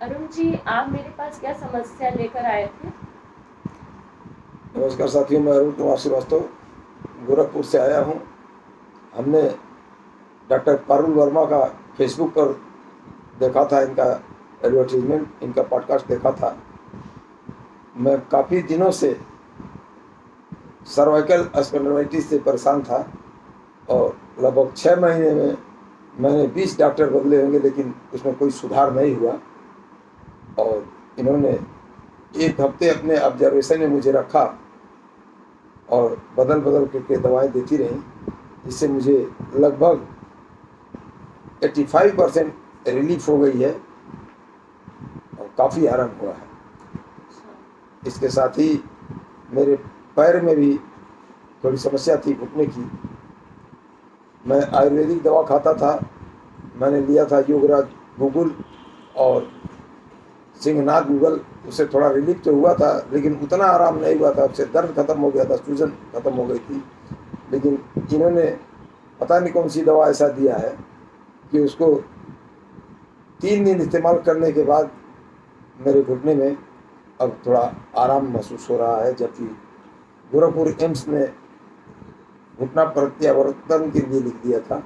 अरुण जी, आप मेरे पास क्या समस्या लेकर आए थे? नमस्कार साथियों, मैं अरुण कुमार श्रीवास्तव गोरखपुर से आया हूँ। हमने डॉक्टर पारुल वर्मा का फेसबुक पर देखा था, इनका एडवर्टीजमेंट, इनका पॉडकास्ट देखा था। मैं काफ़ी दिनों से सर्वाइकल स्पॉन्डिलाइटिस से परेशान था और लगभग 6 महीने में मैंने 20 डॉक्टर बदले होंगे, लेकिन उसमें कोई सुधार नहीं हुआ। और इन्होंने एक हफ्ते अपने ऑब्जर्वेशन में मुझे रखा और बदल बदल करके दवाएं देती रहीं, जिससे मुझे लगभग 85% रिलीफ हो गई है और काफ़ी आराम हुआ है। इसके साथ ही मेरे पैर में भी थोड़ी समस्या थी, घुटने की। मैं आयुर्वेदिक दवा खाता था। मैंने लिया था योगराज गूगल और सिंहनाथ गूगल। उससे थोड़ा रिलीफ तो हुआ था, लेकिन उतना आराम नहीं हुआ था। उससे दर्द खत्म हो गया था, सूजन खत्म हो गई थी। लेकिन इन्होंने पता नहीं कौन सी दवा ऐसा दिया है कि उसको 3 दिन इस्तेमाल करने के बाद मेरे घुटने में अब थोड़ा आराम महसूस हो रहा है। जबकि गोरखपुर एम्स ने घुटना प्रत्यावर्तन के लिए लिख दिया था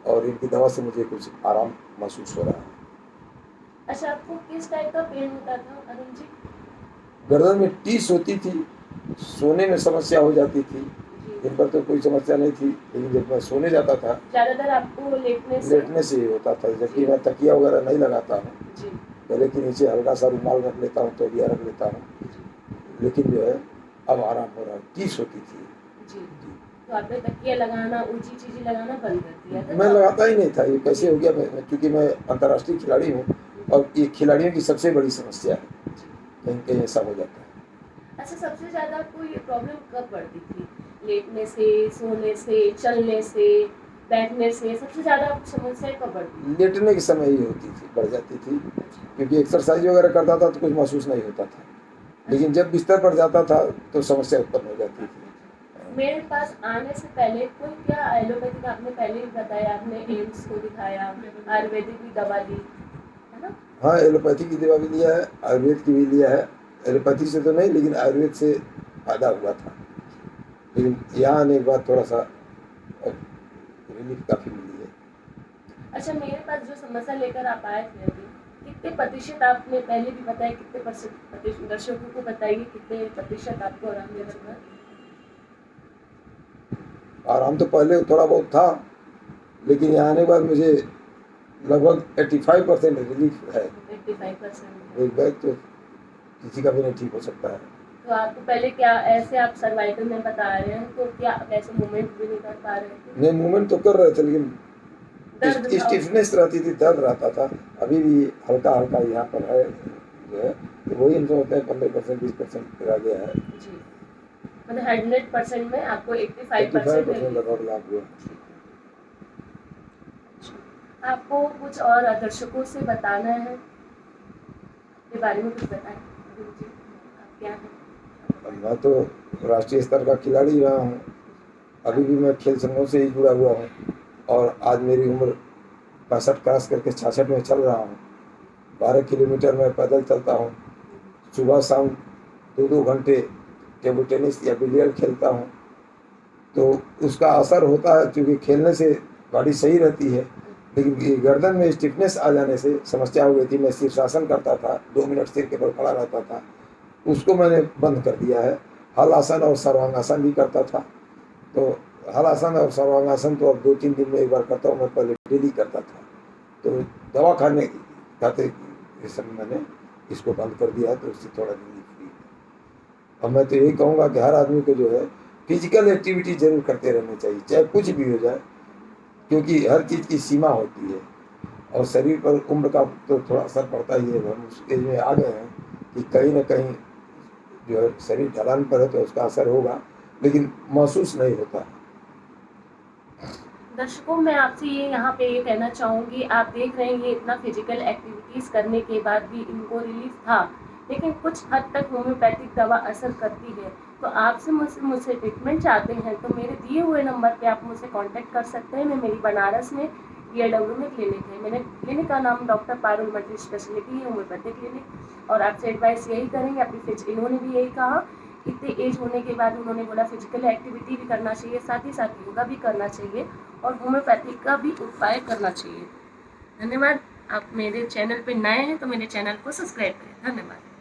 और इनकी दवा से मुझे कुछ आराम महसूस हो रहा है। अच्छा, आपको किस टाइप का पेन होता था अरुण जी? गर्दन में टीस होती थी, सोने में समस्या हो जाती थी। जी। दिन भर तो कोई समस्या नहीं थी, लेकिन जब मैं सोने जाता था ज्यादातर आपको लेटने से ही होता था। जबकि मैं तकिया वगैरह नहीं लगाता हूँ, जी। गले के नीचे हल्का सा रुमाल रख लेता हूँ, तौलिया रख लेता हूँ, लेकिन जो है अब आराम हो रहा है। टीस होती थी जी। तो आपने तकिया लगाना, ऊंची चीजें लगाना बंद कर दिया था? मैं लगाता ही नहीं था। ये कैसे हो गया? क्योंकि मैं अंतर्राष्ट्रीय खिलाड़ी हूँ और ये खिलाड़ियों की सबसे बड़ी समस्या है, कहीं कहीं ऐसा हो जाता है। अच्छा, सबसे ज्यादा आपको ये प्रॉब्लम कब बढ़ती थी? लेटने से, सोने से, चलने से, बैठने से? सबसे ज्यादा समस्या कब बढ़ती थी? लेटने के समय ही होती थी, बढ़ जाती थी, क्योंकि एक्सरसाइज वगैरह करता था तो कुछ महसूस नहीं होता था, लेकिन जब बिस्तर पर जाता था तो समस्या उत्पन्न हो जाती थी। मेरे पास आने से पहले कोई क्या एलोपैथिक, आपने पहले भी बताया, आपने एम्स को दिखाया, आयुर्वेदिक भी दवा ली है ना? हाँ, एलोपैथी की दवा भी लिया है, आयुर्वेद की भी लिया है। एलोपैथी से तो नहीं, लेकिन आयुर्वेद से फायदा हुआ था। लेकिन यहाँ आने के बाद थोड़ा सा रिलीफ काफ़ी मिली है। अच्छा, मेरे पास जो समस्या लेकर आप आए थे अभी, कितने प्रतिशत, आपने पहले भी बताया, कितने प्रतिशत दर्शकों को बताइए, कितने प्रतिशत आपको आराम मिल चुका है? आराम तो पहले थोड़ा बहुत था, लेकिन यहाँ आने के बाद मुझे लगभग 85% रिलीफ है। 85%? एक बैग तो किसी का भी नहीं ठीक हो सकता है। तो आपको पहले क्या ऐसे, आप सर्वाइकल में बता रहे हैं, तो क्या आप ऐसे मूवमेंट भी नहीं कर पा रहे थे? नहीं, मूवमेंट तो कर रहे थे, लेकिन स्टिफनेस रहती थी, दर्द रहता था। अभी भी हल्का हल्का यहाँ पर है जो है, तो वही हम समझते हैं 15% 20% रह गया है। जी, मतलब 100% में आपको 85% लगभग लाभ हुआ। आपको कुछ और दर्शकों से बताना है के बारे में? कुछ बताएं जी, आप क्या हैं? मैं तो राष्ट्रीय स्तर का खिलाड़ी रहा हूँ। अभी भी मैं खेल संघों से ही जुड़ा हुआ हूँ और आज मेरी उम्र 65 क्रॉस करके 66 में चल रहा हूँ। 12 किलोमीटर मैं पैदल चलता हूँ। सुबह शाम 2-2 घंटे टेबल टेनिस या बिलियर्ड खेलता हूँ, तो उसका असर होता है, क्योंकि खेलने से बॉडी सही रहती है। लेकिन गर्दन में स्टिफनेस आ जाने से समस्या हो गई थी। मैं शीर्षासन करता था, 2 मिनट सिर के बल खड़ा रहता था, उसको मैंने बंद कर दिया है। हल आसन और सर्वांगासन भी करता था। तो हल आसन और सर्वांगासन तो अब 2-3 दिन में एक बार करता हूँ। मैं पहले डेली करता था, तो दवा खाते समय मैंने इसको बंद कर दिया, तो उससे थोड़ा रिलीफ हुई। अब मैं तो यही कहूँगा कि हर आदमी को जो है फिजिकल एक्टिविटी जरूर करते रहनी चाहिए, चाहे कुछ भी हो जाए, क्योंकि हर चीज़ की सीमा होती है और शरीर पर उम्र का तो थोड़ा असर पड़ता ही है। हम उस एज में आ गए हैं कि कहीं ना कहीं जो है शरीर ढलान पर है, तो उसका असर होगा, लेकिन महसूस नहीं होता। दर्शकों, मैं आपसे यहाँ पे ये कहना चाहूँगी, आप देख रहे हैं ये इतना फिजिकल एक्टिविटीज़ करने के बाद भी इनको रिलीफ था, लेकिन कुछ हद तक होम्योपैथिक दवा असर करती है। तो आपसे मुझसे ट्रीटमेंट चाहते हैं तो मेरे दिए हुए नंबर पे आप मुझसे कांटेक्ट कर सकते हैं। मैं मेरी बनारस में BLW में क्लिनिक है। मैंने क्लिनिक का नाम डॉक्टर पारुल मल्टी स्पेशलिटी है, होम्योपैथिक क्लिनिक। और आपसे एडवाइस यही करेंगे, अपनी इन्होंने भी यही कहा, इतने एज होने के बाद उन्होंने बोला फिजिकल एक्टिविटी भी करना चाहिए, साथ ही साथ योगा भी करना चाहिए और होम्योपैथिक का भी उपाय करना चाहिए। धन्यवाद। आप मेरे चैनल पे नए हैं तो मेरे चैनल को सब्सक्राइब करें। धन्यवाद।